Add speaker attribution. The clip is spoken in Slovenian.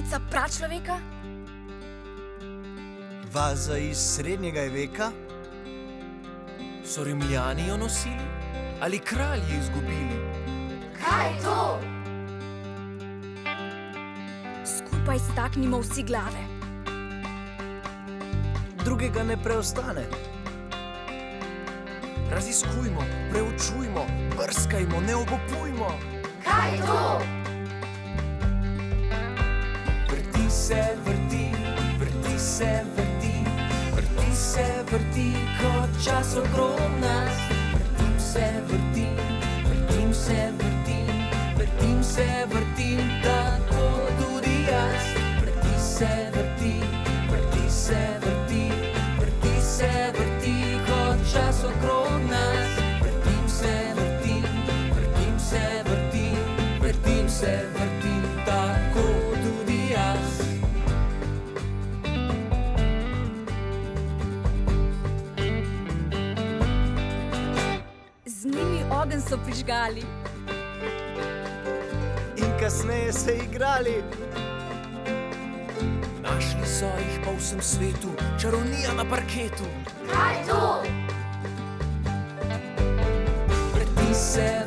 Speaker 1: Vaza pračloveka?
Speaker 2: Vaza iz srednjega veka?
Speaker 3: So Rimljani jo nosili ali kralji izgubili?
Speaker 1: Kaj je to? Skupaj staknimo vsi glave.
Speaker 2: Drugega ne preostane.
Speaker 3: Raziskujmo, preučujmo, brskajmo, ne obupujmo.
Speaker 1: Kaj je to?
Speaker 3: Vrti se, vrti, vrti se, vrti, vrti se, vrti, kot čas okrog nas. Vrtim se, vrtim, vrtim se, vrtim, vrtim se, vrtim, tako tudi jaz. Vrti se, vrti, vrti se, vrti, vrti se, vrti, kot čas okrog nas. Vrtim se, vrtim, vrtim se, vrtim, vrtim se, vrtim, tako tudi jaz.
Speaker 1: Z njimi ogenj so prižgali.
Speaker 2: In kasneje se igrali.
Speaker 3: Našli so jih po vsem svetu, čarovnija na parketu.
Speaker 1: Kaj je to?
Speaker 3: Vrti se,